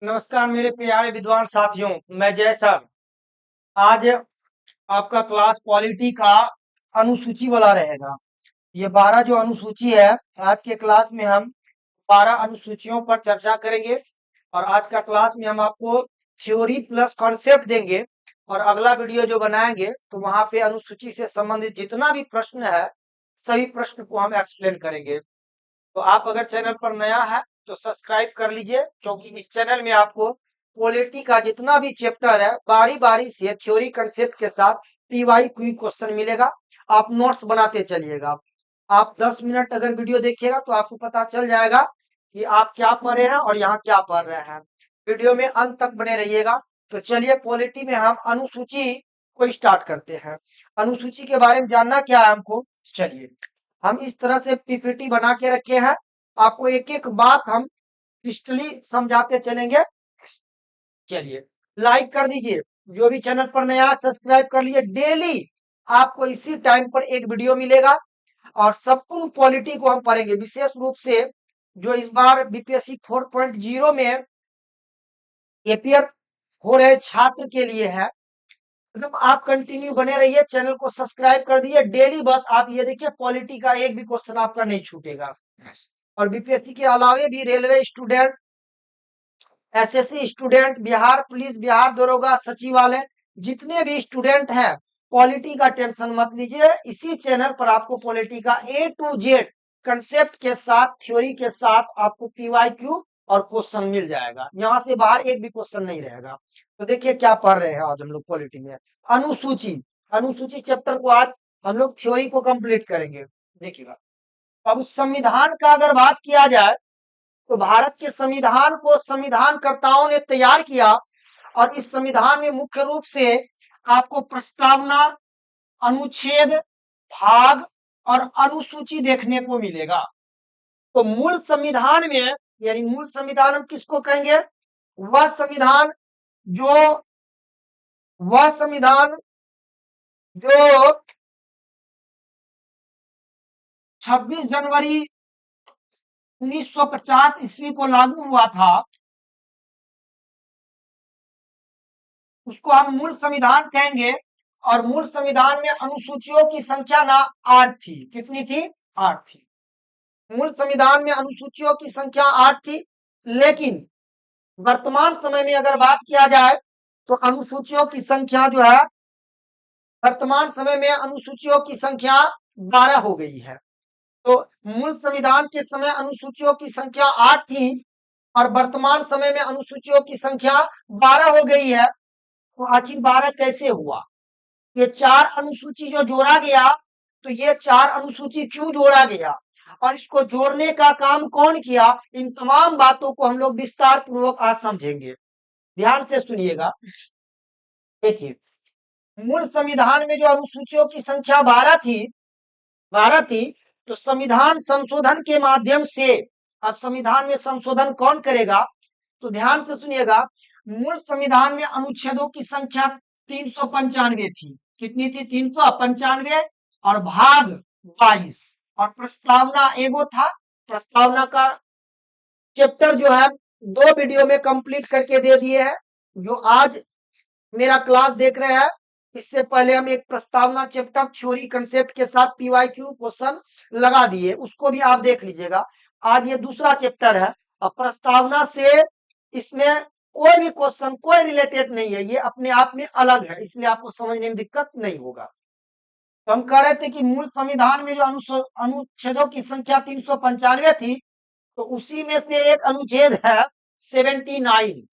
नमस्कार मेरे प्यारे विद्वान साथियों, मैं जय सर। आज आपका क्लास पॉलिटी का अनुसूची वाला रहेगा। ये 12 जो अनुसूची है, आज के क्लास में हम 12 अनुसूचियों पर चर्चा करेंगे। और आज का क्लास में हम आपको थ्योरी प्लस कॉन्सेप्ट देंगे। और अगला वीडियो जो बनाएंगे तो वहां पे अनुसूची से संबंधित जितना भी प्रश्न है, सभी प्रश्न को हम एक्सप्लेन करेंगे। तो आप अगर चैनल पर नया है तो सब्सक्राइब कर लीजिए, क्योंकि इस चैनल में आपको पॉलिटी का जितना भी चैप्टर है बारी बारी से थ्योरी कंसेप्ट के साथ पीवाई क्यू क्वेश्चन मिलेगा। आप नोट्स बनाते चलिएगा। आप 10 मिनट अगर वीडियो देखिएगा तो आपको पता चल जाएगा कि आप क्या पढ़ रहे हैं और यहाँ क्या पढ़ रहे हैं। वीडियो में अंत तक बने रहिएगा। तो चलिए पॉलिटी में हम अनुसूची को स्टार्ट करते हैं। अनुसूची के बारे में जानना क्या है हमको, चलिए हम इस तरह से पीपीटी बना के रखे हैं। आपको एक एक बात हम क्लियरली समझाते चलेंगे। चलिए लाइक कर दीजिए, जो भी चैनल पर नया सब्सक्राइब कर लीजिए। डेली आपको इसी टाइम पर एक वीडियो मिलेगा और संपूर्ण पॉलिटी को हम पढ़ेंगे, विशेष रूप से जो इस बार बीपीएससी 4.0 में अपियर हो रहे छात्र के लिए है। मतलब आप कंटिन्यू बने रहिए, चैनल को सब्सक्राइब कर दिए डेली। बस आप ये देखिए पॉलिटी का एक भी क्वेश्चन आपका नहीं छूटेगा। और बीपीएससी के अलावे भी railway student, SSC student, Bihar police, Bihar दरोगा, सचिवालय, जितने भी स्टूडेंट हैं, पॉलिटी का टेंशन मत लीजिए। इसी चैनल पर आपको पॉलिटी का ए टू जेड कंसेप्ट के साथ, थ्योरी के साथ आपको पीवाईक्यू और क्वेश्चन मिल जाएगा। यहां से बाहर एक भी क्वेश्चन नहीं रहेगा। तो देखिए क्या पढ़ रहे हैं आज हम लोग पॉलिटी में। अनुसूची, अनुसूची चैप्टर को आज हम लोग थ्योरी को कंप्लीट करेंगे। देखिएगा, अब संविधान का अगर बात किया जाए तो भारत के संविधान को संविधानकर्ताओं ने तैयार किया। और इस संविधान में मुख्य रूप से आपको प्रस्तावना, अनुच्छेद, भाग और अनुसूची देखने को मिलेगा। तो मूल संविधान में, यानी मूल संविधान हम किसको कहेंगे, वह संविधान जो वह संविधान जो 26 जनवरी 1950 ईस्वी को लागू हुआ था, उसको हम मूल संविधान कहेंगे। और मूल संविधान में अनुसूचियों की संख्या ना 8 थी। कितनी थी? 8 थी। मूल संविधान में अनुसूचियों की संख्या 8 थी। लेकिन वर्तमान समय में अगर बात किया जाए तो अनुसूचियों की संख्या जो है, वर्तमान समय में अनुसूचियों की संख्या 12 हो गई है। तो मूल संविधान के समय अनुसूचियों की संख्या 8 थी और वर्तमान समय में अनुसूचियों की संख्या 12 हो गई है। तो आखिर 12 कैसे हुआ? ये 4 अनुसूची जो जोड़ा गया, तो ये 4 अनुसूची क्यों जोड़ा गया और इसको जोड़ने का काम कौन किया, इन तमाम बातों को हम लोग विस्तार पूर्वक आज समझेंगे। ध्यान से सुनिएगा। देखिए, मूल संविधान में जो अनुसूचियों की संख्या 12 थी, तो संविधान संशोधन के माध्यम से, अब संविधान में संशोधन कौन करेगा, तो ध्यान से सुनिएगा। मूल संविधान में अनुच्छेदों की संख्या 395 थी। कितनी थी? 395। और भाग 22 और प्रस्तावना एगो था। प्रस्तावना का चैप्टर जो है 2 वीडियो में कंप्लीट करके दे दिए हैं। जो आज मेरा क्लास देख रहे हैं, इससे पहले हम एक प्रस्तावना चैप्टर थ्योरी कंसेप्ट के साथ पीवाईक्यू क्वेश्चन लगा दिए, उसको भी आप देख लीजिएगा। आज ये दूसरा चैप्टर है। और प्रस्तावना से इसमें कोई भी क्वेश्चन कोई रिलेटेड नहीं है, ये अपने आप में अलग है, इसलिए आपको समझने में दिक्कत नहीं होगा। तो हम कह रहे थे कि मूल संविधान में जो अनुच्छेदों की संख्या 395 थी, तो उसी में से एक अनुच्छेद है 79।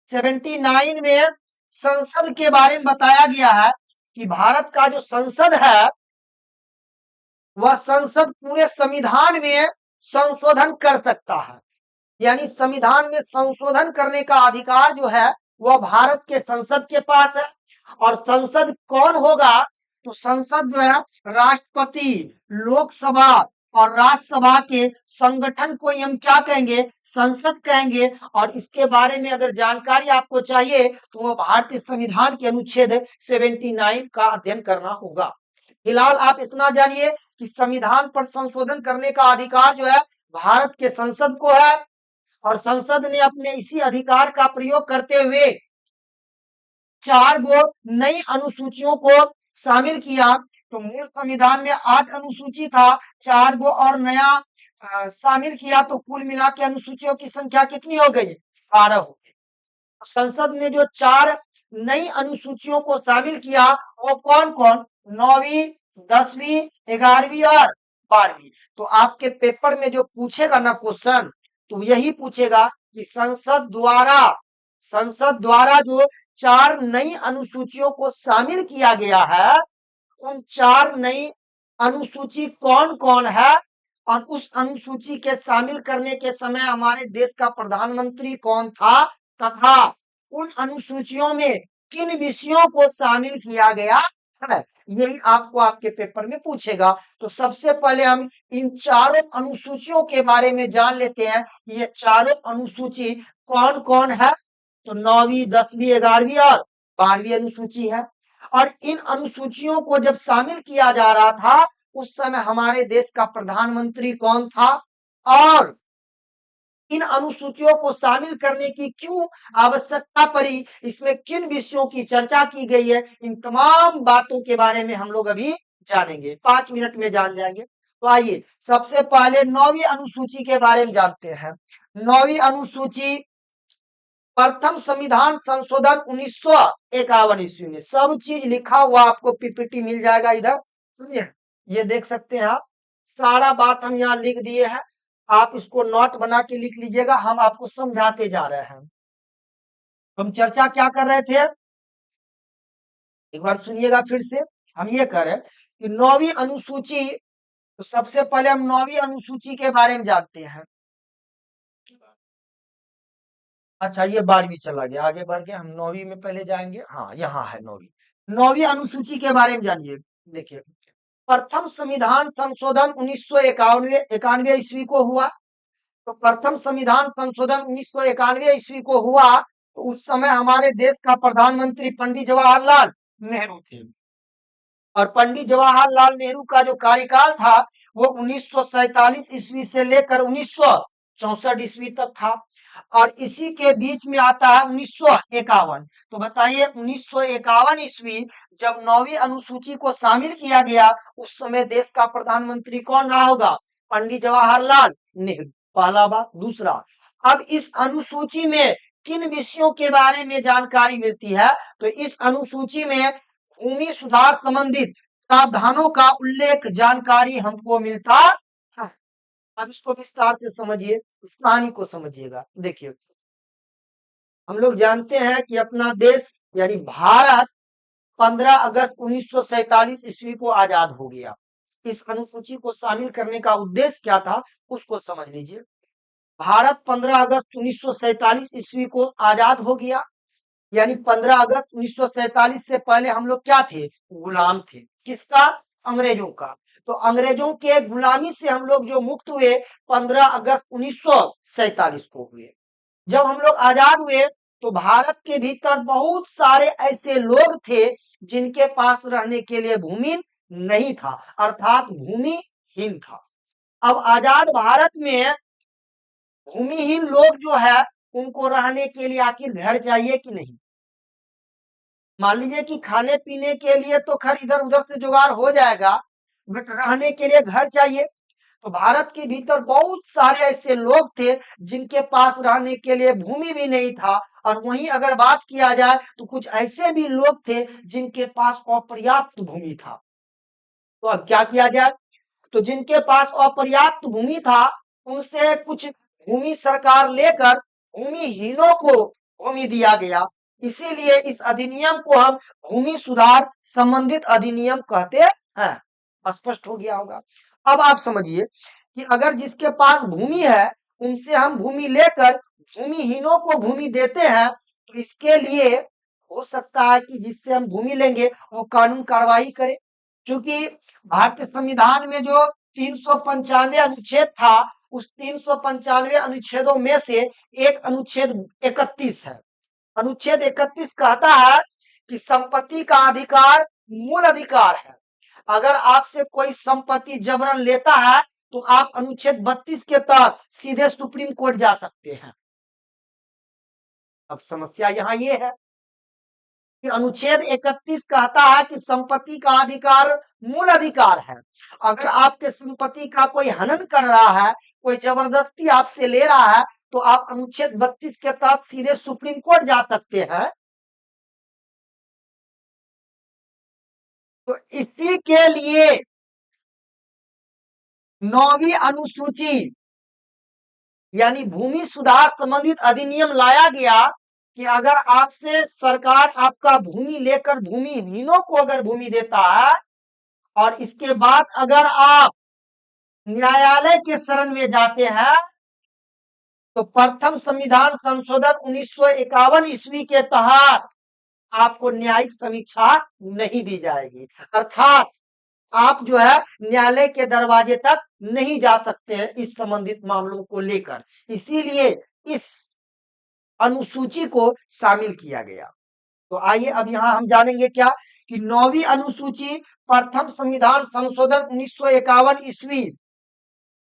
79 में संसद के बारे में बताया गया है कि भारत का जो संसद है, वह संसद पूरे संविधान में संशोधन कर सकता है। यानी संविधान में संशोधन करने का अधिकार जो है वह भारत के संसद के पास है। और संसद कौन होगा, तो संसद जो है राष्ट्रपति, लोकसभा और राज्यसभा के संगठन को हम क्या कहेंगे, संसद कहेंगे। और इसके बारे में अगर जानकारी आपको चाहिए तो वह भारतीय संविधान के अनुच्छेद 79 का अध्ययन करना होगा। फिलहाल आप इतना जानिए कि संविधान पर संशोधन करने का अधिकार जो है भारत के संसद को है। और संसद ने अपने इसी अधिकार का प्रयोग करते हुए 4 गो नई अनुसूचियों को शामिल किया। तो मूल संविधान में 8 अनुसूची था, 4 गो और नया शामिल किया, तो कुल मिला के अनुसूचियों की संख्या कितनी हो गई? 12 हो गई। संसद ने जो 4 नई अनुसूचियों को शामिल किया वो कौन कौन? 9वीं, 10वीं, 11वीं और 12वीं। तो आपके पेपर में जो पूछेगा ना क्वेश्चन, तो यही पूछेगा कि संसद द्वारा जो 4 नई अनुसूचियों को शामिल किया गया है, उन 4 नई अनुसूची कौन कौन है, और उस अनुसूची के शामिल करने के समय हमारे देश का प्रधानमंत्री कौन था, तथा उन अनुसूचियों में किन विषयों को शामिल किया गया है, यही आपको आपके पेपर में पूछेगा। तो सबसे पहले हम इन चारों अनुसूचियों के बारे में जान लेते हैं। ये चारों अनुसूची कौन कौन है? तो 9वीं, 10वीं, 11वीं और 12वीं अनुसूची है। और इन अनुसूचियों को जब शामिल किया जा रहा था, उस समय हमारे देश का प्रधानमंत्री कौन था, और इन अनुसूचियों को शामिल करने की क्यों आवश्यकता पड़ी, इसमें किन विषयों की चर्चा की गई है, इन तमाम बातों के बारे में हम लोग अभी जानेंगे, 5 मिनट में जान जाएंगे। तो आइए सबसे पहले 9वीं अनुसूची के बारे में जानते हैं। 9वीं अनुसूची प्रथम संविधान संशोधन 1951 ईस्वी में, सब चीज लिखा हुआ आपको पीपीटी मिल जाएगा इधर, समझे? ये देख सकते हैं आप, सारा बात हम यहाँ लिख दिए हैं, आप इसको नोट बना के लिख लीजिएगा, हम आपको समझाते जा रहे हैं। हम चर्चा क्या कर रहे थे, एक बार सुनिएगा फिर से। हम ये कर रहे हैं कि 9वीं अनुसूची, तो सबसे पहले हम 9वीं अनुसूची के बारे में जानते हैं। अच्छा, ये 12वीं चला गया, आगे बढ़ के हम 9वीं में पहले जाएंगे। हाँ, यहाँ है 9वीं अनुसूची के बारे में जानिए। देखिए, प्रथम संविधान संशोधन 1991 ईस्वी को हुआ। तो प्रथम संविधान संशोधन 1991 ईस्वी को हुआ, तो उस समय हमारे देश का प्रधानमंत्री पंडित जवाहरलाल नेहरू थे। और पंडित जवाहरलाल नेहरू का जो कार्यकाल था वो 1947 ईस्वी से लेकर 1964 ईस्वी तक था। और इसी के बीच में आता है 1951। तो बताइए 1951 ईस्वी जब 9वीं अनुसूची को शामिल किया गया, उस समय देश का प्रधानमंत्री कौन रहा होगा? पंडित जवाहरलाल नेहरू, पहला बात। दूसरा, अब इस अनुसूची में किन विषयों के बारे में जानकारी मिलती है? तो इस अनुसूची में भूमि सुधार संबंधित प्रावधानों का उल्लेख, जानकारी हमको मिलता है। अब इसको विस्तार से समझिए, इस कहानी को समझिएगा। देखिए, हम लोग जानते हैं कि अपना देश यानी भारत 15 अगस्त 1947 ईस्वी को आजाद हो गया। इस अनुसूची को शामिल करने का उद्देश्य क्या था, उसको समझ लीजिए। भारत 15 अगस्त 1947 ईस्वी को आजाद हो गया, यानी 15 अगस्त 1947 से पहले हम लोग क्या थे? गुलाम थे। किसका? अंग्रेजों का। तो अंग्रेजों के गुलामी से हम लोग जो मुक्त हुए 15 अगस्त 1947 को हुए। जब हम लोग आजाद हुए तो भारत के भीतर बहुत सारे ऐसे लोग थे जिनके पास रहने के लिए भूमि नहीं था, अर्थात भूमिहीन था। अब आजाद भारत में भूमिहीन लोग जो है, उनको रहने के लिए आखिर घर चाहिए कि नहीं? मान लीजिए कि खाने पीने के लिए तो खैर इधर उधर से जुगाड़ हो जाएगा, बट रहने के लिए घर चाहिए। तो भारत के भीतर बहुत सारे ऐसे लोग थे जिनके पास रहने के लिए भूमि भी नहीं था। और वहीं अगर बात किया जाए तो कुछ ऐसे भी लोग थे जिनके पास अपर्याप्त भूमि था। तो अब क्या किया जाए? तो जिनके पास अपर्याप्त भूमि था, उनसे कुछ भूमि सरकार लेकर भूमिहीनों को भूमि दिया गया। इसीलिए इस अधिनियम को हम भूमि सुधार संबंधित अधिनियम कहते हैं। स्पष्ट हो गया होगा। अब आप समझिए कि अगर जिसके पास भूमि है, उनसे हम भूमि लेकर भूमिहीनों को भूमि देते हैं, तो इसके लिए हो सकता है कि जिससे हम भूमि लेंगे वो कानून कार्रवाई करे। क्योंकि भारतीय संविधान में जो 395 अनुच्छेद था, उस 395 अनुच्छेदों में से एक अनुच्छेद 31 है। अनुच्छेद 31 कहता है कि संपत्ति का अधिकार मूल अधिकार है। अगर आपसे कोई संपत्ति जबरन लेता है तो आप अनुच्छेद 32 के तहत सीधे सुप्रीम कोर्ट जा सकते हैं। अब समस्या यहाँ ये है कि अनुच्छेद 31 कहता है कि संपत्ति का अधिकार मूल अधिकार है। अगर आपके संपत्ति का कोई हनन कर रहा है, कोई जबरदस्ती आपसे ले रहा है, तो आप अनुच्छेद 32 के तहत सीधे सुप्रीम कोर्ट जा सकते हैं। तो इसी के लिए 9वीं अनुसूची यानी भूमि सुधार संबंधित अधिनियम लाया गया कि अगर आपसे सरकार आपका भूमि लेकर भूमिहीनों को अगर भूमि देता है और इसके बाद अगर आप न्यायालय के शरण में जाते हैं, तो प्रथम संविधान संशोधन 1951 ईस्वी के तहत आपको न्यायिक समीक्षा नहीं दी जाएगी, अर्थात आप जो है न्यायालय के दरवाजे तक नहीं जा सकते हैं इस संबंधित मामलों को लेकर। इसीलिए इस अनुसूची को शामिल किया गया। तो आइए अब यहां हम जानेंगे क्या कि 9वीं अनुसूची प्रथम संविधान संशोधन 1951 ईस्वी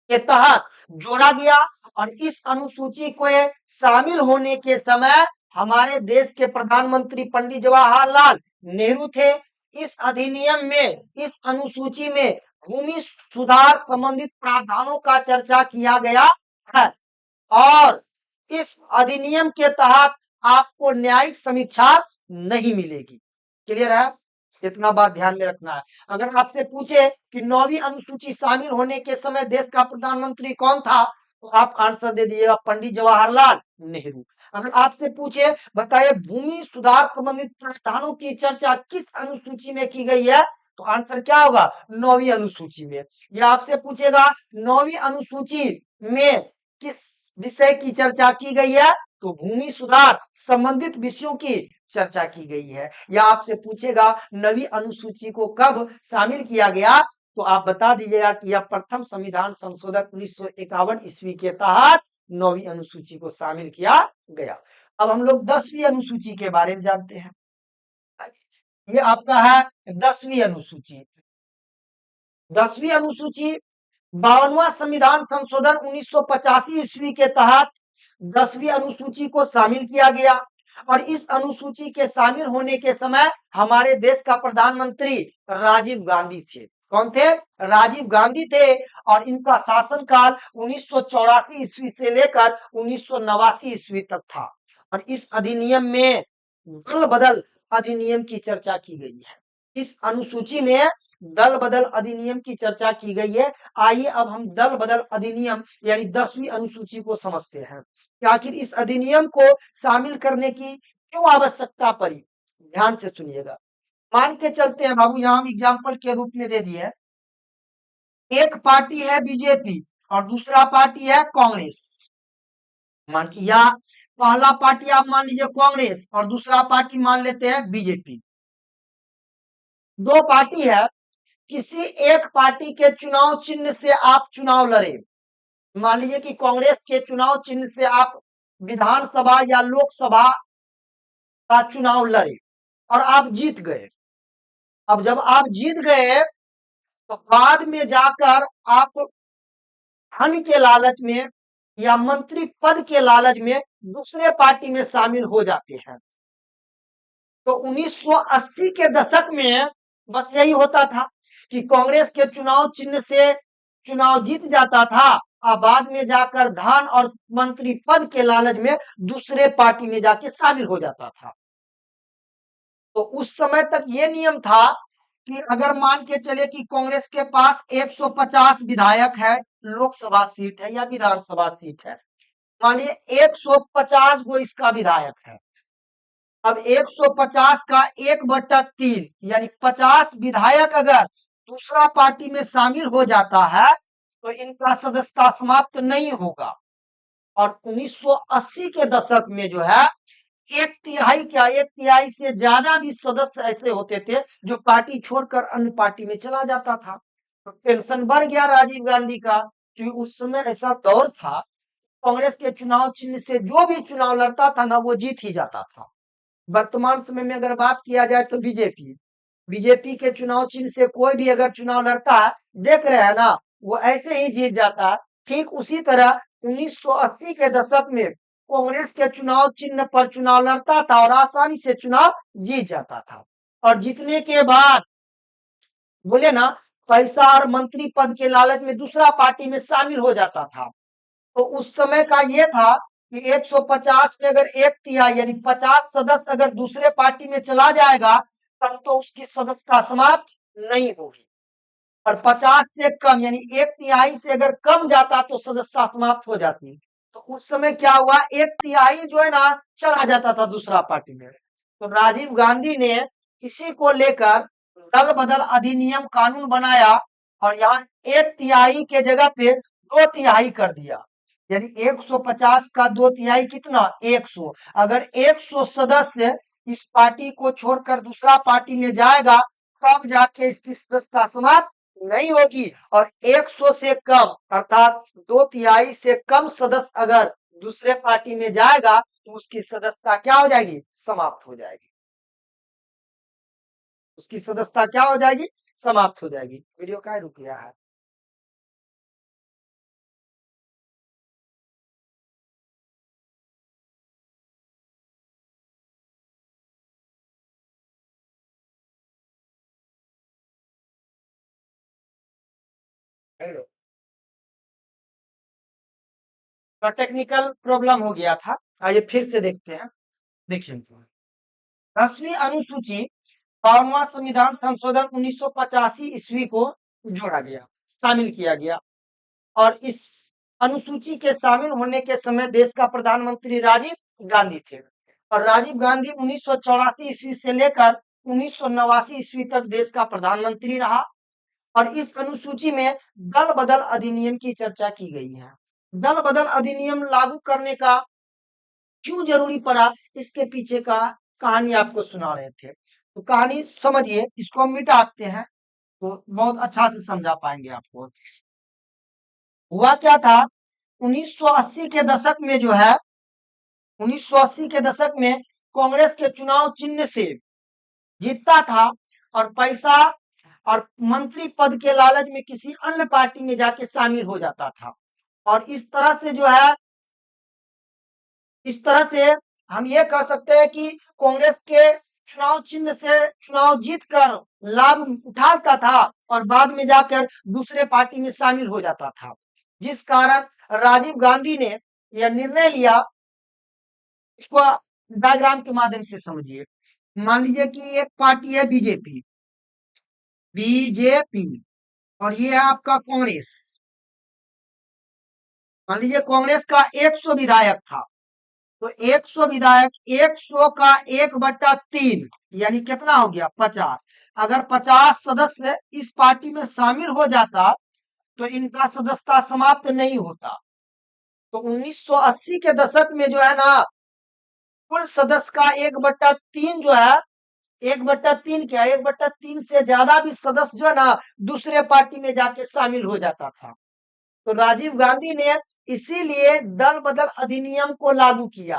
के तहत जोड़ा गया और इस अनुसूची को शामिल होने के समय हमारे देश के प्रधानमंत्री पंडित जवाहरलाल नेहरू थे। इस अधिनियम में, इस अनुसूची में भूमि सुधार संबंधित प्रावधानों का चर्चा किया गया है और इस अधिनियम के तहत आपको न्यायिक समीक्षा नहीं मिलेगी। क्लियर है? इतना बात ध्यान में रखना है। अगर आपसे पूछे कि 9वीं अनुसूची शामिल होने के समय देश का प्रधानमंत्री कौन था, तो आप आंसर दे दीजिएगा पंडित जवाहरलाल नेहरू। अगर आपसे पूछे बताइए भूमि सुधार संबंधित प्रावधानों की चर्चा किस अनुसूची में की गई है, तो आंसर क्या होगा? 9वीं अनुसूची में। या आपसे पूछेगा 9वीं अनुसूची में किस विषय की चर्चा की गई है, तो भूमि सुधार संबंधित विषयों की चर्चा की गई है। या आपसे पूछेगा 9वीं अनुसूची को कब शामिल किया गया, तो आप बता दीजिएगा कि यह प्रथम संविधान संशोधन 1951 ईस्वी के तहत 9वीं अनुसूची को शामिल किया गया। अब हम लोग 10वीं अनुसूची के बारे में जानते हैं। ये आपका है 10वीं अनुसूची। 10वीं अनुसूची 52वां संविधान संशोधन 1985 ईस्वी के तहत 10वीं अनुसूची को शामिल किया गया और इस अनुसूची के शामिल होने के समय हमारे देश का प्रधानमंत्री राजीव गांधी थे। कौन थे? राजीव गांधी थे और इनका शासनकाल 1984 ईस्वी से लेकर 1989 ईस्वी तक था और इस अधिनियम में दल बदल अधिनियम की चर्चा की गई है। इस अनुसूची में दल बदल अधिनियम की चर्चा की गई है। आइए अब हम दल बदल अधिनियम यानी 10वीं अनुसूची को समझते हैं कि आखिर इस अधिनियम को शामिल करने की क्यों आवश्यकता पड़ी। ध्यान से सुनिएगा। मान के चलते हैं बाबू, यहां हम एग्जाम्पल के रूप में दे दिए, एक पार्टी है बीजेपी और दूसरा पार्टी है कांग्रेस। मान के या पहला पार्टी आप मान लीजिए कांग्रेस और दूसरा पार्टी मान लेते हैं बीजेपी। दो पार्टी है, किसी एक पार्टी के चुनाव चिन्ह से आप चुनाव लड़े। मान लीजिए कि कांग्रेस के चुनाव चिन्ह से आप विधानसभा या लोकसभा का चुनाव लड़े और आप जीत गए। अब जब आप जीत गए तो बाद में जाकर आप धन के लालच में या मंत्री पद के लालच में दूसरे पार्टी में शामिल हो जाते हैं। तो 1980 के दशक में बस यही होता था कि कांग्रेस के चुनाव चिन्ह से चुनाव जीत जाता था और बाद में जाकर धन और मंत्री पद के लालच में दूसरे पार्टी में जाके शामिल हो जाता था। तो उस समय तक ये नियम था कि अगर मान के चले कि कांग्रेस के पास 150 विधायक है, लोकसभा सीट है या विधानसभा सीट है, मानिए 150 गो इसका विधायक है। अब 150 का 1/3 यानी 50 विधायक अगर दूसरा पार्टी में शामिल हो जाता है तो इनका सदस्यता समाप्त नहीं होगा। और 1980 के दशक में जो है 1/3 क्या, 1/3 से ज्यादा भी सदस्य ऐसे होते थे जो पार्टी छोड़कर अन्य पार्टी में चला जाता था। तो टेंशन बढ़ गया राजीव गांधी का, क्योंकि उस समय ऐसा दौर था कांग्रेस के चुनाव चिन्ह से जो भी चुनाव लड़ता था ना वो जीत ही जाता था। वर्तमान समय में अगर बात किया जाए तो बीजेपी के चुनाव चिन्ह से कोई भी अगर चुनाव लड़ता है, देख रहे हैं ना, वो ऐसे ही जीत जाता है। ठीक उसी तरह 1980 के दशक में कांग्रेस के चुनाव चिन्ह पर चुनाव लड़ता था और आसानी से चुनाव जीत जाता था। और जीतने के बाद बोले ना, पैसा और मंत्री पद के लालच में दूसरा पार्टी में शामिल हो जाता था। तो उस समय का ये था कि 150 में अगर एक तिहाई यानी 50 सदस्य अगर दूसरे पार्टी में चला जाएगा तब तो उसकी सदस्यता समाप्त नहीं होगी। और 50 से कम यानी एक तिहाई से अगर कम जाता तो सदस्यता समाप्त हो जाती। तो उस समय क्या हुआ, एक तिहाई जो है ना चला जाता था दूसरा पार्टी में। तो राजीव गांधी ने इसी को लेकर दल बदल अधिनियम कानून बनाया और यहाँ एक तिहाई के जगह पे दो तिहाई कर दिया। यानी 150 का दो तिहाई कितना, 100। अगर 100 सदस्य इस पार्टी को छोड़कर दूसरा पार्टी में जाएगा तब जाके इसकी सदस्यता समाप्त नहीं होगी। और 100 से कम अर्थात दो तिहाई से कम सदस्य अगर दूसरे पार्टी में जाएगा तो उसकी सदस्यता क्या हो जाएगी, समाप्त हो जाएगी। उसकी सदस्यता क्या हो जाएगी, समाप्त हो जाएगी। वीडियो क्या रुक गया है। हेलो, तो टेक्निकल प्रॉब्लम हो गया था। आइए फिर से देखते हैं। देखिए, 10वीं अनुसूची 52वां संविधान संशोधन 1985 ईस्वी को जोड़ा गया, शामिल किया गया। और इस अनुसूची के शामिल होने के समय देश का प्रधानमंत्री राजीव गांधी थे। और राजीव गांधी 1984 ईस्वी से लेकर 1989 ईस्वी तक देश का प्रधानमंत्री रहा। और इस अनुसूची में दल बदल अधिनियम की चर्चा की गई है। दल बदल अधिनियम लागू करने का क्यों जरूरी पड़ा, इसके पीछे का कहानी आपको सुना रहे थे। तो कहानी समझिए, इसको हम मिटाते हैं तो बहुत अच्छा से समझा पाएंगे आपको। हुआ क्या था, 1980 के दशक में जो है, 1980 के दशक में कांग्रेस के चुनाव चिन्ह से जीतता था और पैसा और मंत्री पद के लालच में किसी अन्य पार्टी में जाके शामिल हो जाता था। और इस तरह से हम ये कह सकते हैं कि कांग्रेस के चुनाव चिन्ह से चुनाव जीत कर लाभ उठाता था और बाद में जाकर दूसरे पार्टी में शामिल हो जाता था। जिस कारण राजीव गांधी ने यह निर्णय लिया। इसको डायग्राम के माध्यम से समझिए। मान लीजिए कि एक पार्टी है बीजेपी, बीजेपी और ये है आपका कांग्रेस। मान लीजिए कांग्रेस का 100 विधायक था, तो 100 विधायक 100 का 1/3 यानी कितना हो गया, 50। अगर 50 सदस्य इस पार्टी में शामिल हो जाता तो इनका सदस्यता समाप्त नहीं होता। तो 1980 के दशक में जो है ना, कुल सदस्य का 1/3 जो है, 1/3 क्या, 1/3 से ज्यादा भी सदस्य जो है ना दूसरे पार्टी में जाके शामिल हो जाता था। तो राजीव गांधी ने इसीलिए दल बदल अधिनियम को लागू किया।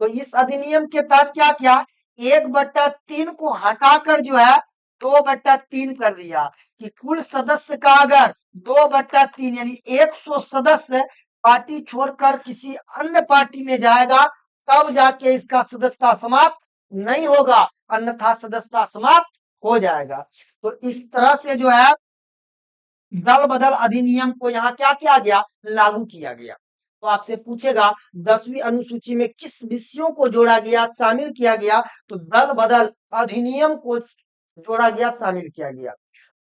तो इस अधिनियम के तहत क्या किया, 1/3 को हटाकर जो है 2/3 कर दिया कि कुल सदस्य का अगर 2/3 यानी 100 सदस्य पार्टी छोड़कर किसी अन्य पार्टी में जाएगा तब जाके इसका सदस्यता समाप्त नहीं होगा, अन्यथा सदस्यता समाप्त हो जाएगा। तो इस तरह से जो है दल बदल अधिनियम को यहाँ क्या किया गया, लागू किया गया। तो आपसे पूछेगा 10वीं अनुसूची में किस विषयों को जोड़ा गया, शामिल किया गया, तो दल बदल अधिनियम को जोड़ा गया, शामिल किया गया।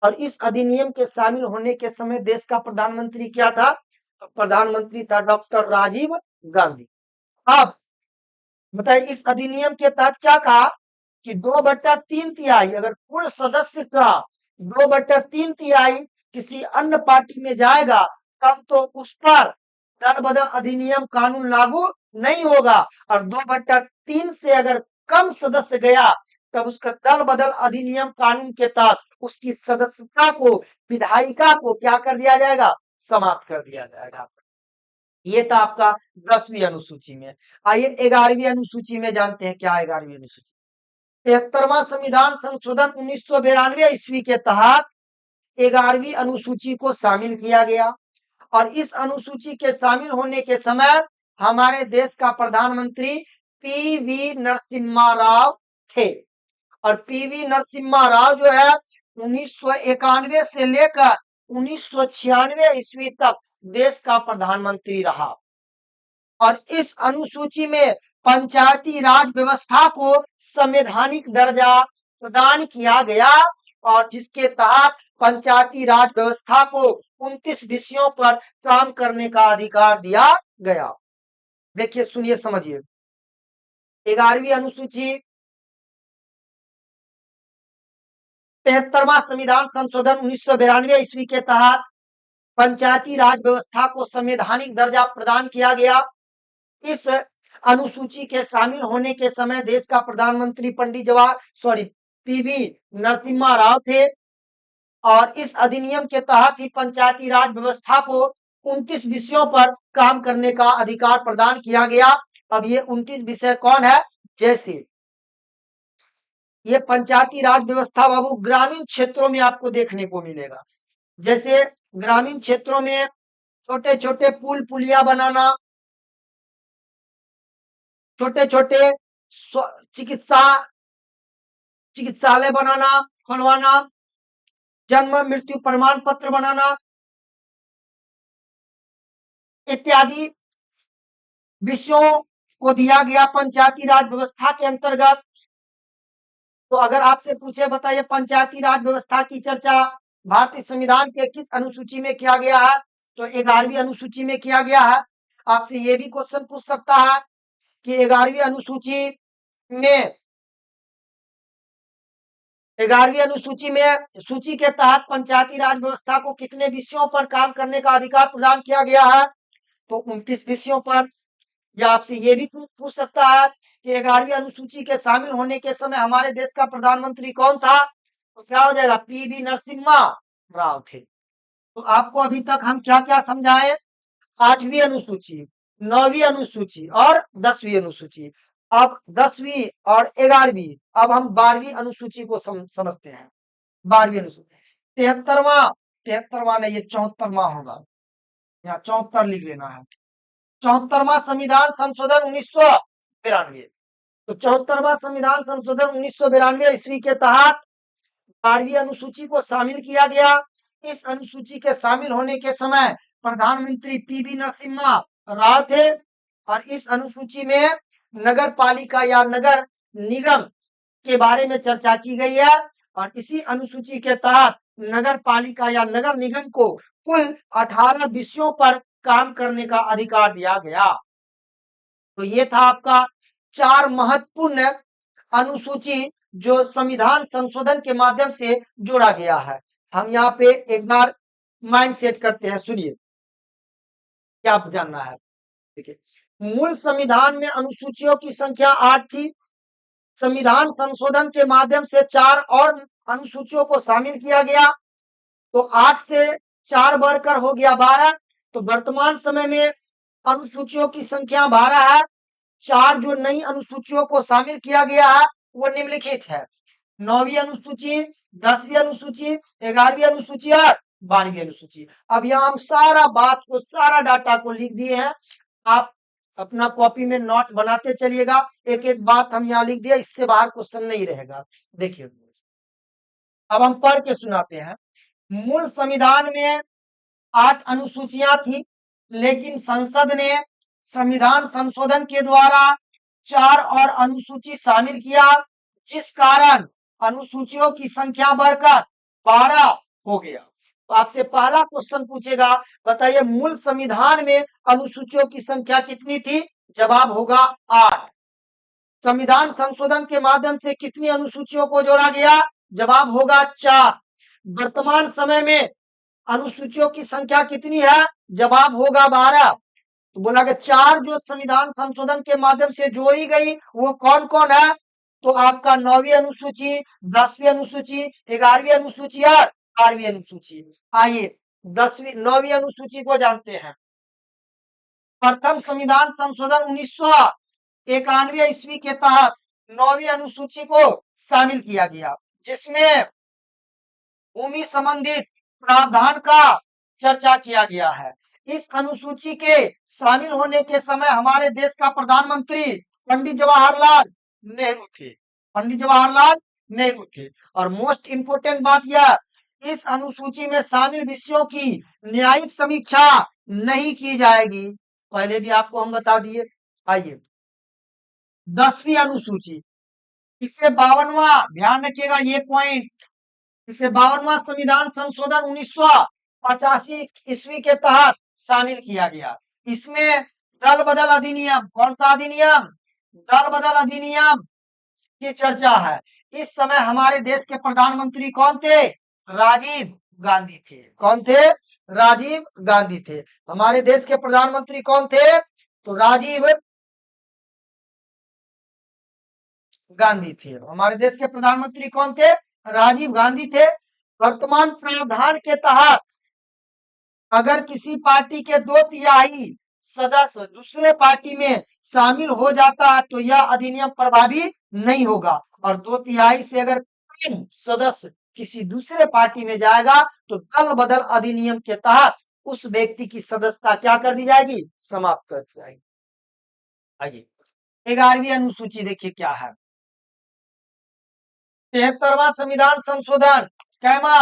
और इस अधिनियम के शामिल होने के समय देश का प्रधानमंत्री क्या था, तो प्रधानमंत्री था डॉक्टर राजीव गांधी। अब बताइए इस अधिनियम के तहत क्या कहा कि 2/3 तिहाई अगर कुल सदस्य का 2/3 तिहाई किसी अन्य पार्टी में जाएगा तब तो उस पर दल बदल अधिनियम कानून लागू नहीं होगा। और 2/3 से अगर कम सदस्य गया तब उसका दल बदल अधिनियम कानून के तहत उसकी सदस्यता को, विधायिका को क्या कर दिया जाएगा, समाप्त कर दिया जाएगा। ये था आपका 10वीं अनुसूची में। आइए 11वीं अनुसूची में जानते हैं क्या है 11वीं अनुसूची। 73वां संविधान संशोधन 1992 ईस्वी के तहत 11वीं अनुसूची को शामिल किया गया। और इस अनुसूची के शामिल होने के समय हमारे देश का प्रधानमंत्री पीवी नरसिम्हा राव थे। और पीवी नरसिम्हा राव जो है 1991 से लेकर 1996 ईस्वी तक देश का प्रधानमंत्री रहा। और इस अनुसूची में पंचायती राज व्यवस्था को संवैधानिक दर्जा प्रदान किया गया और जिसके तहत पंचायती राज व्यवस्था को 29 विषयों पर काम करने का अधिकार दिया गया। देखिए, सुनिए, समझिए। 11वीं अनुसूची 73वां संविधान संशोधन 1992 ईस्वी के तहत पंचायती राज व्यवस्था को संवैधानिक दर्जा प्रदान किया गया। इस अनुसूची के शामिल होने के समय देश का प्रधानमंत्री पीवी नरसिम्हा राव थे और इस अधिनियम के तहत ही पंचायती राज व्यवस्था को 29 विषयों पर काम करने का अधिकार प्रदान किया गया। अब ये 29 विषय कौन है? जैसे ये पंचायती राज व्यवस्था बाबू ग्रामीण क्षेत्रों में आपको देखने को मिलेगा। जैसे ग्रामीण क्षेत्रों में छोटे छोटे पुल पुलिया बनाना, छोटे छोटे चिकित्सालय बनाना, खुलवाना, जन्म मृत्यु प्रमाण पत्र बनाना इत्यादि विषयों को दिया गया पंचायती राज व्यवस्था के अंतर्गत। तो अगर आपसे पूछे, बताइए पंचायती राज व्यवस्था की चर्चा भारतीय संविधान के किस अनुसूची में किया गया है? तो 11वीं अनुसूची में किया गया है। आपसे ये भी क्वेश्चन पूछ सकता है कि 11वीं अनुसूची में सूची के तहत पंचायती राज व्यवस्था को कितने विषयों पर काम करने का अधिकार प्रदान किया गया है? तो 29 विषयों पर। या आपसे ये भी पूछ सकता है कि 11वीं अनुसूची के शामिल होने के समय हमारे देश का प्रधानमंत्री कौन था? तो क्या हो जाएगा? पीवी नरसिम्हा राव थे। तो आपको अभी तक हम क्या क्या समझाए? 8वीं अनुसूची, 9वीं अनुसूची और 10वीं अनुसूची। अब 10वीं और 11वीं, अब हम 12वीं अनुसूची को समझते हैं। 12वीं अनुसूची 73वां नहीं, ये 74वां होगा, यहाँ 74 लिख लेना है। 74वां संविधान संशोधन 1992। तो 74वां संविधान संशोधन 1992 ईस्वी के तहत 12वीं अनुसूची को शामिल किया गया। इस अनुसूची के शामिल होने के समय प्रधानमंत्री पीवी नरसिम्हा राव थे और इस अनुसूची में नगर पालिका या नगर निगम के बारे में चर्चा की गई है और इसी अनुसूची के तहत नगर पालिका या नगर निगम को कुल 18 विषयों पर काम करने का अधिकार दिया गया। तो ये था आपका 4 महत्वपूर्ण अनुसूची जो संविधान संशोधन के माध्यम से जोड़ा गया है। हम यहाँ पे एक बार माइंड सेट करते हैं, सुनिए क्या जानना है। देखिए, मूल संविधान में अनुसूचियों की संख्या 8 थी। संविधान संशोधन के माध्यम से 4 और अनुसूचियों को शामिल किया गया, तो 8 से 4 बढ़कर हो गया 12। तो वर्तमान समय में अनुसूचियों की संख्या 12 है। 4 जो नई अनुसूचियों को शामिल किया गया है वो निम्नलिखित है: 9वीं अनुसूची, 10वीं अनुसूची, 11वीं अनुसूची और 12वीं अनुसूची। अब यहाँ हम सारा डाटा को लिख दिए हैं। आप अपना कॉपी में नोट बनाते चलिएगा। एक एक बात हम यहाँ लिख दिया, इससे बाहर क्वेश्चन नहीं रहेगा। देखिए, अब हम पढ़ के सुनाते हैं। मूल संविधान में 8 अनुसूचियां थी, लेकिन संसद ने संविधान संशोधन के द्वारा 4 और अनुसूची शामिल किया, जिस कारण अनुसूचियों की संख्या बढ़कर 12 हो गया। तो आपसे पहला क्वेश्चन पूछेगा, बताइए मूल संविधान में अनुसूचियों की संख्या कितनी थी? जवाब होगा 8। संविधान संशोधन के माध्यम से कितनी अनुसूचियों को जोड़ा गया? जवाब होगा 4। वर्तमान समय में अनुसूचियों की संख्या कितनी है? जवाब होगा 12। तो बोला कि 4 जो संविधान संशोधन के माध्यम से जोड़ी गई वो कौन कौन है? तो आपका 9वीं अनुसूची, 10वीं अनुसूची, 11वीं अनुसूची और 12वीं अनुसूची। आइए 9वीं अनुसूची को जानते हैं। प्रथम संविधान संशोधन 1991 ईस्वी के तहत 9वीं अनुसूची को शामिल किया गया, जिसमें भूमि संबंधित प्रावधान का चर्चा किया गया है। इस अनुसूची के शामिल होने के समय हमारे देश का प्रधानमंत्री पंडित जवाहरलाल नेहरू थे। पंडित जवाहरलाल नेहरू थे। और मोस्ट इंपोर्टेंट बात यह, इस अनुसूची में शामिल विषयों की न्यायिक समीक्षा नहीं की जाएगी। पहले भी आपको हम बता दिए। आइए 10वीं अनुसूची, इससे 52वां, ध्यान रखिएगा ये पॉइंट, इसे 52वां संविधान संशोधन 1985 ईस्वी के तहत शामिल किया गया। इसमें दल बदल अधिनियम, कौन सा अधिनियम? दल बदल अधिनियम की चर्चा है। इस समय हमारे देश के प्रधानमंत्री कौन थे? राजीव गांधी थे। कौन थे? राजीव गांधी थे। हमारे देश के प्रधानमंत्री कौन थे? तो राजीव गांधी थे। हमारे देश के प्रधानमंत्री कौन थे? राजीव गांधी थे। वर्तमान प्रावधान के तहत अगर किसी पार्टी के 2/3 सदस्य दूसरे पार्टी में शामिल हो जाता है तो यह अधिनियम प्रभावी नहीं होगा। और 2/3 से अगर कम सदस्य किसी दूसरे पार्टी में जाएगा तो दल बदल अधिनियम के तहत उस व्यक्ति की सदस्यता क्या कर दी जाएगी? समाप्त कर दी जाएगी। आइए 11वीं अनुसूची देखिए क्या है। 73वां संविधान संशोधन, कैमा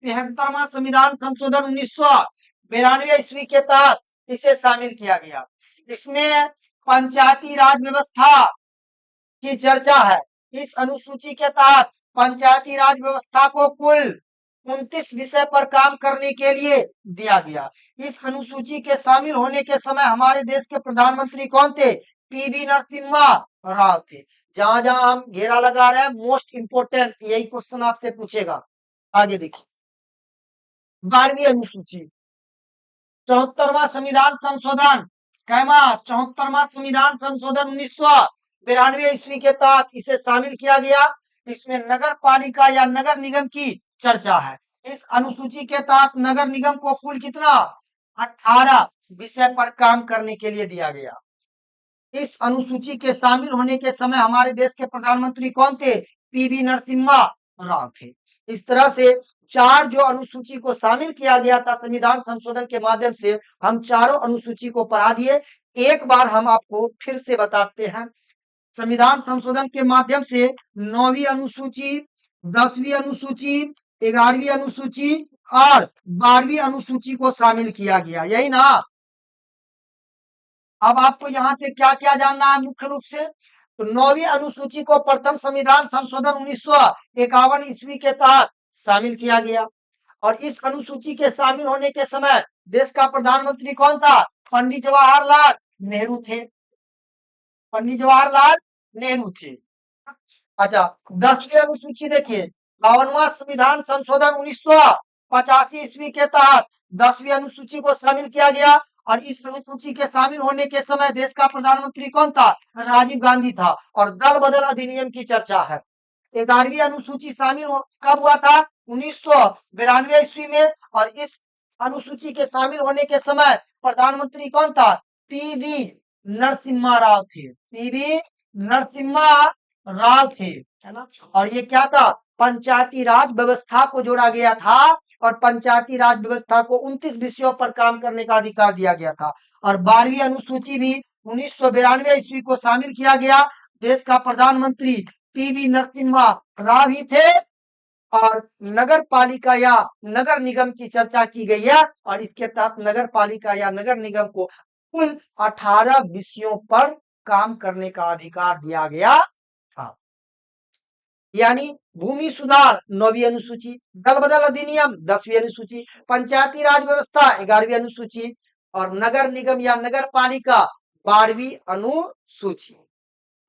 73वां संविधान संशोधन 1992 ईस्वी के तहत इसे शामिल किया गया। इसमें पंचायती राज व्यवस्था की चर्चा है। इस अनुसूची के तहत पंचायती राज व्यवस्था को कुल 29 विषय पर काम करने के लिए दिया गया। इस अनुसूची के शामिल होने के समय हमारे देश के प्रधानमंत्री कौन थे? पीवी नरसिम्हा राव थे। जहां जहां हम घेरा लगा रहे हैं, मोस्ट इंपोर्टेंट यही क्वेश्चन आपसे पूछेगा। आगे देखिए 12वीं अनुसूची, 74वां संविधान संशोधन, कैमा 74वां संविधान संशोधन 1992 ईस्वी के तहत इसे शामिल किया गया। इसमें नगर पालिका या नगर निगम की चर्चा है। इस अनुसूची के तहत नगर निगम को कुल कितना? 18 विषय पर काम करने के लिए दिया गया। इस अनुसूची के शामिल होने के समय हमारे देश के प्रधानमंत्री कौन थे? पीवी नरसिम्हा राव थे। इस तरह से 4 जो अनुसूची को शामिल किया गया था संविधान संशोधन के माध्यम से, हम चारों अनुसूची को पढ़ा दिए। एक बार हम आपको फिर से बताते हैं। संविधान संशोधन के माध्यम से 9वीं अनुसूची, 10वीं अनुसूची, 11वीं अनुसूची और 12वीं अनुसूची को शामिल किया गया, यही ना। अब आपको यहां से क्या क्या जानना है मुख्य रूप से? तो 9वीं अनुसूची को प्रथम संविधान संशोधन 1951 ईस्वी के तहत शामिल किया गया। और इस अनुसूची के शामिल होने के समय देश का प्रधानमंत्री कौन था? पंडित जवाहरलाल नेहरू थे। पंडित जवाहरलाल नेहरू थे। अच्छा 10वीं अनुसूची देखिए, 52वां संविधान संशोधन 1985 ईस्वी के तहत 10वीं अनुसूची को शामिल किया गया। और इस अनुसूची के शामिल होने के समय देश का प्रधानमंत्री कौन था? राजीव गांधी था। और दल बदल अधिनियम की चर्चा है। 11वीं अनुसूची शामिल कब हुआ था? 1992 ईस्वी में। और इस अनुसूची के शामिल होने के समय प्रधानमंत्री कौन था? पीवी नरसिम्हा राव थे। पीवी नरसिम्हा राव थे, है ना। और ये क्या था? पंचायती राज व्यवस्था को जोड़ा गया था। और पंचायती राज व्यवस्था को 29 विषयों पर काम करने का अधिकार दिया गया था। और 12वीं अनुसूची भी 1992 ईस्वी को शामिल किया गया। देश का प्रधानमंत्री पीवी नरसिम्हा राव ही थे। और नगर पालिका या नगर निगम की चर्चा की गई है। और इसके तहत नगर पालिका या नगर निगम को कुल 18 विषयों पर काम करने का अधिकार दिया गया था। यानी भूमि सुधार 9वीं अनुसूची, दल बदल अधिनियम 10वीं अनुसूची, पंचायती राज व्यवस्था 11वीं अनुसूची और नगर निगम या नगर पालिका 12वीं अनुसूची।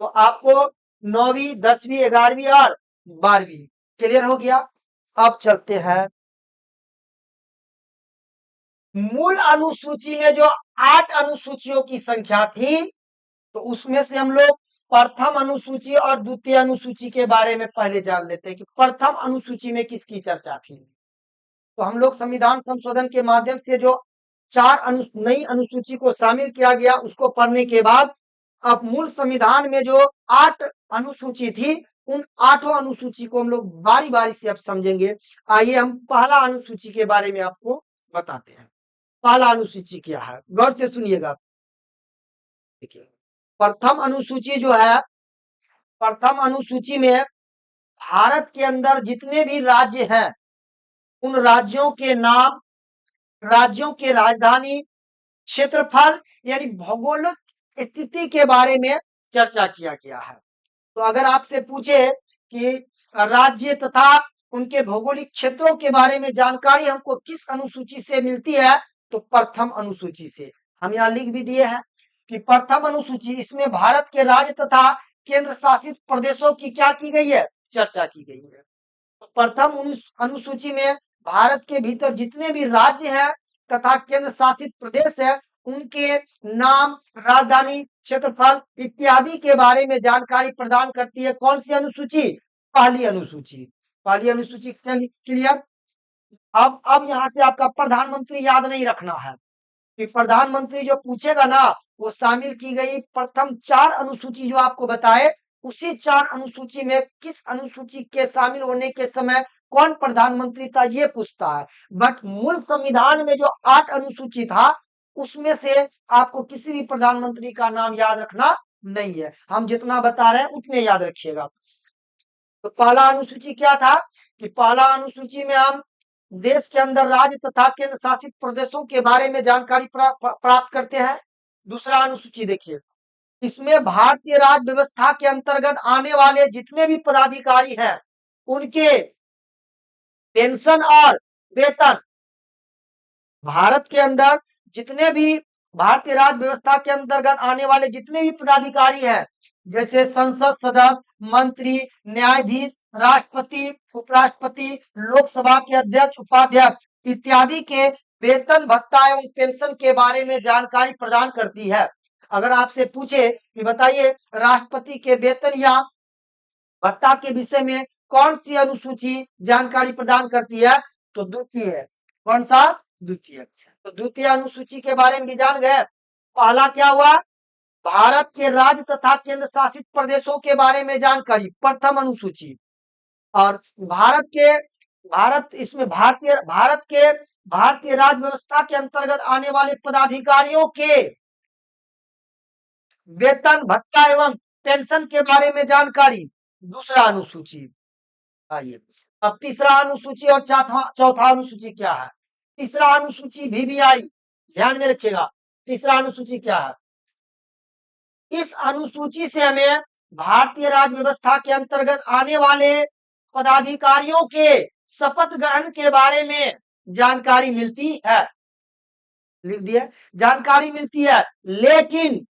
तो आपको 9वीं, 10वीं, 11वीं और 12वीं क्लियर हो गया। अब चलते हैं मूल अनुसूची में जो 8 अनुसूचियों की संख्या थी, तो उसमें से हम लोग प्रथम अनुसूची और द्वितीय अनुसूची के बारे में पहले जान लेते हैं कि प्रथम अनुसूची में किसकी चर्चा थी। तो हम लोग संविधान संशोधन के माध्यम से जो 4 नई अनुसूची को शामिल किया गया उसको पढ़ने के बाद अब मूल संविधान में जो 8 अनुसूची थी, उन 8 अनुसूची को हम लोग बारी बारी से अब समझेंगे। आइए हम पहला अनुसूची के बारे में आपको बताते हैं। पहला अनुसूची क्या है, गौर से सुनिएगा। देखिए, प्रथम अनुसूची जो है, प्रथम अनुसूची में भारत के अंदर जितने भी राज्य हैं उन राज्यों के नाम, राज्यों के राजधानी, क्षेत्रफल यानी भौगोलिक स्थिति के बारे में चर्चा किया गया है। तो अगर आपसे पूछे कि राज्य तथा उनके भौगोलिक क्षेत्रों के बारे में जानकारी हमको किस अनुसूची से मिलती है, तो प्रथम अनुसूची से। हम यहाँ लिख भी दिए हैं कि प्रथम अनुसूची, इसमें भारत के राज्य तथा केंद्र शासित प्रदेशों की क्या की गई है, चर्चा की गई है। तो प्रथम अनुसूची में भारत के भीतर जितने भी राज्य हैं तथा केंद्र शासित प्रदेश है उनके नाम, राजधानी, क्षेत्रफल इत्यादि के बारे में जानकारी प्रदान करती है कौन सी अनुसूची, पहली अनुसूची। पहली अनुसूची क्लियर। अब यहां से आपका प्रधानमंत्री याद नहीं रखना है कि प्रधानमंत्री जो पूछेगा ना वो शामिल की गई प्रथम 4 अनुसूची जो आपको बताए, उसी 4 अनुसूची में किस अनुसूची के शामिल होने के समय कौन प्रधानमंत्री था ये पूछता है। बट मूल संविधान में जो 8 अनुसूची था उसमें से आपको किसी भी प्रधानमंत्री का नाम याद रखना नहीं है, हम जितना बता रहे हैं उतने याद रखिएगा। तो पहला अनुसूची क्या था कि पहला अनुसूची में हम देश के अंदर राज्य तथा केंद्र शासित प्रदेशों के बारे में जानकारी प्राप्त करते हैं। दूसरा अनुसूची देखिए, इसमें भारतीय राज्य व्यवस्था के अंतर्गत आने वाले जितने भी पदाधिकारी हैं उनके पेंशन और वेतन, भारत के अंदर जितने भी भारतीय राज्य व्यवस्था के अंतर्गत आने वाले जितने भी पदाधिकारी हैं, जैसे संसद सदस्य, मंत्री, न्यायाधीश, राष्ट्रपति, उपराष्ट्रपति, लोकसभा के अध्यक्ष, उपाध्यक्ष इत्यादि के वेतन, भत्ता एवं पेंशन के बारे में जानकारी प्रदान करती है। अगर आपसे पूछे कि बताइए राष्ट्रपति के वेतन या भत्ता के विषय में कौन सी अनुसूची जानकारी प्रदान करती है, तो द्वितीय है। कौन सा, द्वितीय। तो द्वितीय अनुसूची के बारे में भी जान गए। पहला क्या हुआ, भारत के राज्य तथा केंद्र शासित प्रदेशों के बारे में जानकारी, प्रथम अनुसूची। और भारत इसमें भारतीय राज्य व्यवस्था के अंतर्गत आने वाले पदाधिकारियों के वेतन, भत्ता एवं पेंशन के बारे में जानकारी, दूसरा अनुसूची। आइए अब तीसरा अनुसूची और चौथा अनुसूची क्या है। तीसरा अनुसूची VVI, ध्यान में रखिएगा तीसरा अनुसूची क्या है। इस अनुसूची से हमें भारतीय राज्य व्यवस्था के अंतर्गत आने वाले पदाधिकारियों के शपथ ग्रहण के बारे में जानकारी मिलती है, लिख दिया, जानकारी मिलती है। लेकिन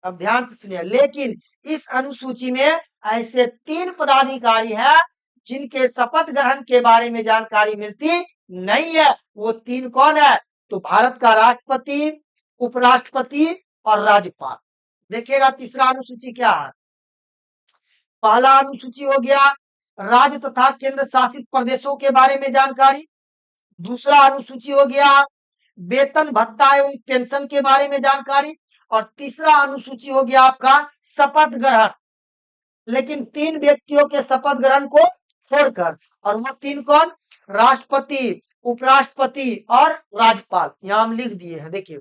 अब ध्यान से सुनिए, लेकिन इस अनुसूची में ऐसे 3 पदाधिकारी हैं जिनके शपथ ग्रहण के बारे में जानकारी मिलती नहीं है। वो 3 कौन है, तो भारत का राष्ट्रपति, उपराष्ट्रपति और राज्यपाल। देखिएगा तीसरा अनुसूची क्या है। पहला अनुसूची हो गया राज्य तथा केंद्र शासित प्रदेशों के बारे में जानकारी। दूसरा अनुसूची हो गया वेतन, भत्ता एवं पेंशन के बारे में जानकारी। और तीसरा अनुसूची हो गया आपका शपथ ग्रहण, लेकिन 3 व्यक्तियों के शपथ ग्रहण को छोड़कर। और वो 3 कौन, राष्ट्रपति, उपराष्ट्रपति और राज्यपाल, यहां हम लिख दिए हैं। देखिए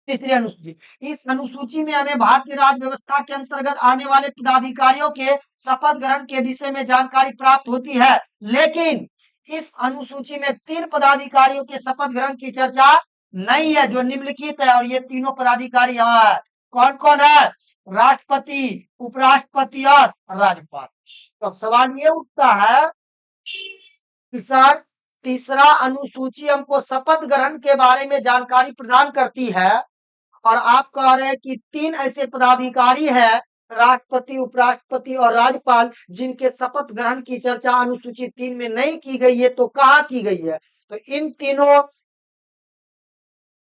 तीसरी अनुसूची, इस अनुसूची में हमें भारतीय राज्य व्यवस्था के अंतर्गत आने वाले पदाधिकारियों के शपथ ग्रहण के विषय में जानकारी प्राप्त होती है। लेकिन इस अनुसूची में 3 पदाधिकारियों के शपथ ग्रहण की चर्चा नहीं है जो निम्नलिखित है। और ये तीनों पदाधिकारी यहाँ है, कौन कौन है, राष्ट्रपति, उपराष्ट्रपति और राज्यपाल। तो अब सवाल ये उठता है कि सर तीसरा अनुसूची हमको शपथ ग्रहण के बारे में जानकारी प्रदान करती है और आप कह रहे हैं कि 3 ऐसे पदाधिकारी हैं, राष्ट्रपति, उपराष्ट्रपति और राज्यपाल, जिनके शपथ ग्रहण की चर्चा अनुसूची 3 में नहीं की गई है, तो कहाँ की गई है, तो इन तीनों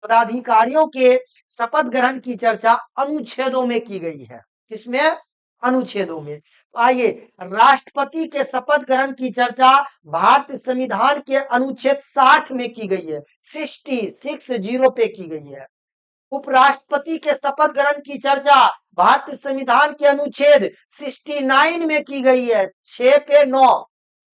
पदाधिकारियों के शपथ ग्रहण की चर्चा अनुच्छेदों में की गई है। किसमें, अनुच्छेदों में। तो आइए, राष्ट्रपति के शपथ ग्रहण की चर्चा भारतीय संविधान के अनुच्छेद 60 में की गई है, 60 पे की गई है। उपराष्ट्रपति के शपथ ग्रहण की चर्चा भारतीय संविधान के अनुच्छेद 69 में की गई है, 6 पे 9।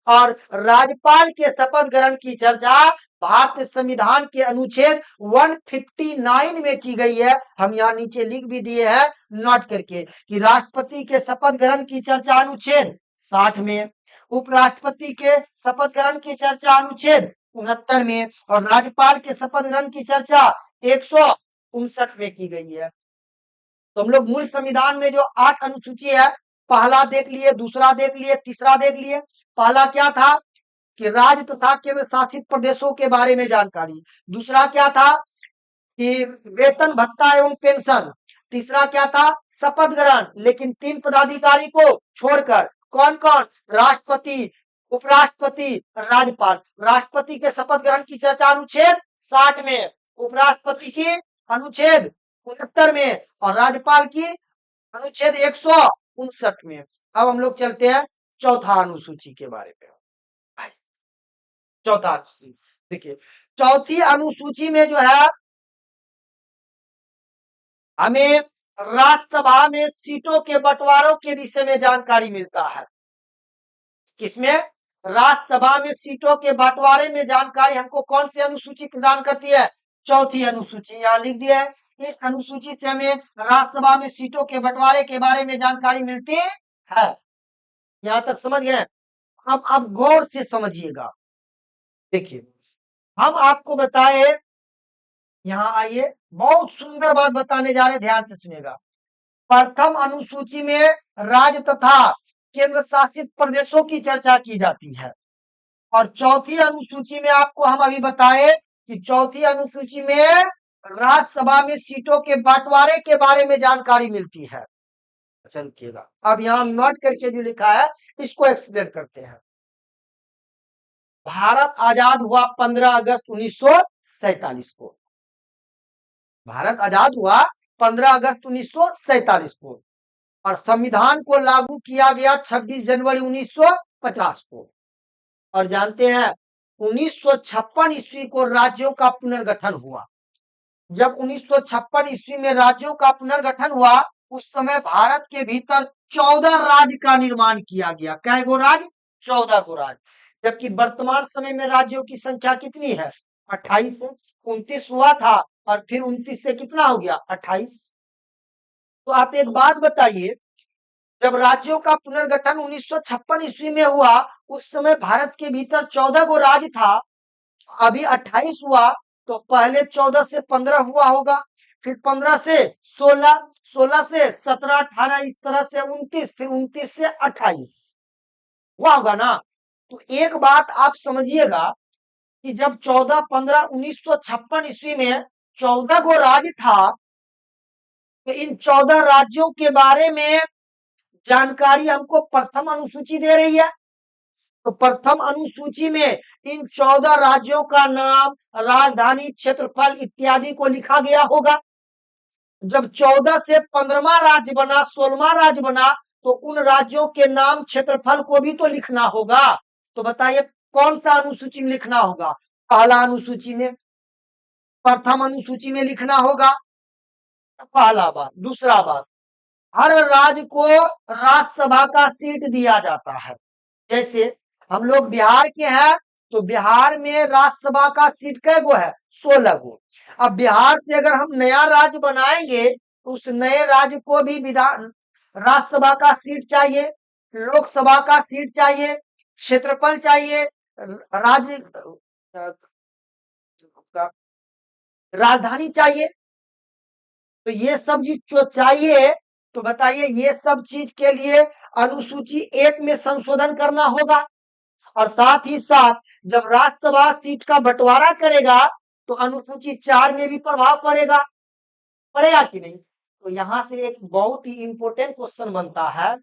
और राज्यपाल के शपथ ग्रहण की चर्चा भारतीय संविधान के अनुच्छेद 159 में की गई है। हम यहाँ नीचे लिख भी दिए हैं नोट करके कि राष्ट्रपति के शपथ ग्रहण की चर्चा अनुच्छेद 60 में, उपराष्ट्रपति के शपथ ग्रहण की चर्चा अनुच्छेद 69 में और राज्यपाल के शपथ ग्रहण की चर्चा 159 में की गई है। तो हम लोग मूल संविधान में जो 8 अनुसूची है, पहला देख लिए, दूसरा देख लिए, तीसरा देख लिए। पहला क्या था कि राज्य तथा केंद्र शासित प्रदेशों के बारे में जानकारी। दूसरा क्या था कि वेतन भत्ता एवं पेंशन। तीसरा क्या था शपथ ग्रहण, लेकिन 3 पदाधिकारी को छोड़कर। कौन कौन? राष्ट्रपति, उपराष्ट्रपति, राज्यपाल। राष्ट्रपति के शपथ ग्रहण की चर्चा अनुच्छेद 60 में, उपराष्ट्रपति की अनुच्छेद 69 में और राज्यपाल की अनुच्छेद 159 में। अब हम लोग चलते हैं चौथा अनुसूची के बारे में। चौथा अनुसूची देखिए, चौथी अनुसूची में जो है हमें राज्यसभा में सीटों के बंटवारों के विषय में जानकारी मिलता है। किसमें? राज्यसभा में सीटों के बंटवारे में जानकारी हमको कौन सी अनुसूची प्रदान करती है? चौथी अनुसूची। यहाँ लिख दिया है, इस अनुसूची से हमें राज्यसभा में सीटों के बंटवारे के बारे में जानकारी मिलती है। यहां तक समझ गए? अब गौर से समझिएगा। देखिए, हम आपको बताए, यहां आइए, बहुत सुंदर बात बताने जा रहे, ध्यान से सुनिएगा। प्रथम अनुसूची में राज्य तथा केंद्र शासित प्रदेशों की चर्चा की जाती है और चौथी अनुसूची में आपको हम अभी बताए कि चौथी अनुसूची में राज्यसभा में सीटों के बंटवारे के बारे में जानकारी मिलती है। चलिएगा, अब यहां नोट करके जो लिखा है इसको एक्सप्लेन करते हैं। भारत आजाद हुआ 15 अगस्त 1947 को। भारत आजाद हुआ 15 अगस्त 1947 को और संविधान को लागू किया गया 26 जनवरी 1950 को। और जानते हैं 1956 ईस्वी को राज्यों का पुनर्गठन हुआ। जब 1956 ईस्वी में राज्यों का पुनर्गठन हुआ, उस समय भारत के भीतर 14 राज्य का निर्माण किया गया। कै गो राज्य? 14 गो राज्य। जबकि वर्तमान समय में राज्यों की संख्या कितनी है? 28 है। 29 हुआ था और फिर 29 से कितना हो गया? 28। तो आप एक बात बताइए, जब राज्यों का पुनर्गठन 1956 ईस्वी में हुआ, उस समय भारत के भीतर 14 गो राज्य था, अभी 28 हुआ, तो पहले 14 से 15 हुआ होगा, फिर 15 से 16, 16 से 17, 18, इस तरह से 29, फिर 29 से 28 हुआ होगा ना। तो एक बात आप समझिएगा कि जब 14, 15, 1956 ईस्वी में 14 गो राज्य था, तो इन 14 राज्यों के बारे में जानकारी हमको प्रथम अनुसूची दे रही है। तो प्रथम अनुसूची में इन 14 राज्यों का नाम, राजधानी, क्षेत्रफल इत्यादि को लिखा गया होगा। जब 14 से 15वां राज्य बना, 16वां राज्य बना, तो उन राज्यों के नाम, क्षेत्रफल को भी तो लिखना होगा। तो बताइए कौन सा अनुसूची में लिखना होगा? पहला अनुसूची में, प्रथम अनुसूची में लिखना होगा, पहला बात। दूसरा बात, हर राज्य को राज्यसभा का सीट दिया जाता है। जैसे हम लोग बिहार के हैं, तो बिहार में राज्यसभा का सीट कै गो है? 16 गो। अब बिहार से अगर हम नया राज्य बनाएंगे, तो उस नए राज्य को भी विधान राज्यसभा का सीट चाहिए, लोकसभा का सीट चाहिए, क्षेत्रफल चाहिए, राज्य राजधानी चाहिए। तो ये सब चीज चाहिए। तो बताइए, ये सब चीज के लिए अनुसूची 1 में संशोधन करना होगा और साथ ही साथ जब राज्यसभा सीट का बंटवारा करेगा, तो अनुसूची 4 में भी प्रभाव पड़ेगा कि नहीं? तो यहां से एक बहुत ही इंपॉर्टेंट क्वेश्चन बनता है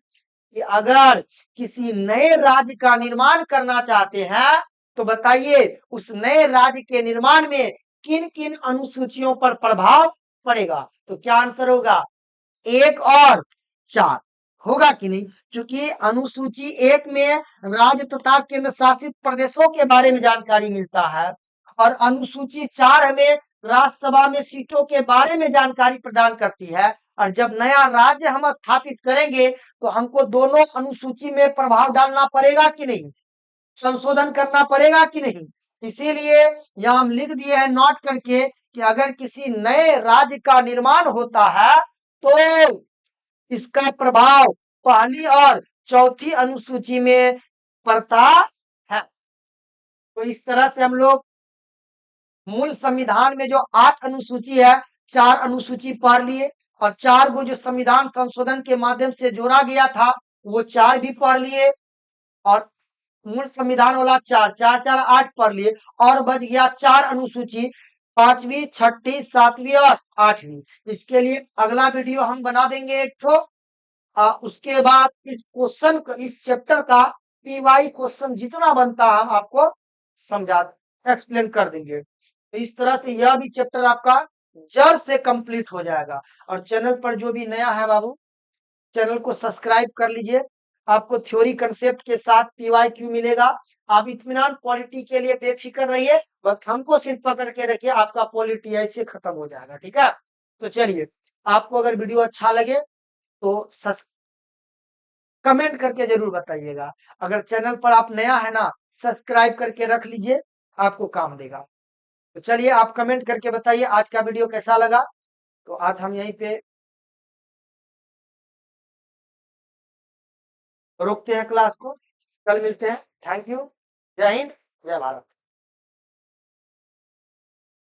कि अगर किसी नए राज्य का निर्माण करना चाहते हैं, तो बताइए उस नए राज्य के निर्माण में किन किन अनुसूचियों पर प्रभाव पड़ेगा? तो क्या आंसर होगा? 1 और 4 होगा कि नहीं? क्योंकि अनुसूची 1 में राज्य तथा केंद्र शासित प्रदेशों के बारे में जानकारी मिलता है और अनुसूची 4 हमें राज्यसभा में सीटों के बारे में जानकारी प्रदान करती है। और जब नया राज्य हम स्थापित करेंगे, तो हमको दोनों अनुसूची में प्रभाव डालना पड़ेगा कि नहीं? संशोधन करना पड़ेगा कि नहीं? इसीलिए यहां हम लिख दिए हैं नोट करके कि अगर किसी नए राज्य का निर्माण होता है तो इसका प्रभाव पहली और चौथी अनुसूची में पड़ता है। तो इस तरह से हम लोग मूल संविधान में जो 8 अनुसूची है, 4 अनुसूची पढ़ लिए और 4 को जो संविधान संशोधन के माध्यम से जोड़ा गया था वो 4 भी पढ़ लिए और मूल संविधान वाला 4 4 4 8 पढ़ लिए और बच गया 4 अनुसूची, 5वीं, 6ठी, 7वीं और 8वीं। इसके लिए अगला वीडियो हम बना देंगे एक ठो। उसके बाद इस क्वेश्चन इस चैप्टर का पीवाई क्वेश्चन जितना बनता है हम आपको समझा एक्सप्लेन कर देंगे। तो इस तरह से यह भी चैप्टर आपका जड़ से कंप्लीट हो जाएगा। और चैनल पर जो भी नया है बाबू, चैनल को सब्सक्राइब कर लीजिए। आपको थ्योरी कंसेप्ट के साथ पीवाईक्यू मिलेगा। आप इत्मीनान पॉलिटी के लिए बेफिक्र रहिए, बस हमको सिर्फ पकड़ के रखिए, आपका पॉलिटी ऐसे खत्म हो जाएगा। ठीक है, तो चलिए, आपको अगर वीडियो अच्छा लगे तो कमेंट करके जरूर बताइएगा। अगर चैनल पर आप नया है ना, सब्सक्राइब करके रख लीजिए, आपको काम देगा। तो चलिए, आप कमेंट करके बताइए आज का वीडियो कैसा लगा। तो आज हम यहीं पे रोकते हैं क्लास को, कल मिलते हैं। Thank you. जय हिंद, जय भारत।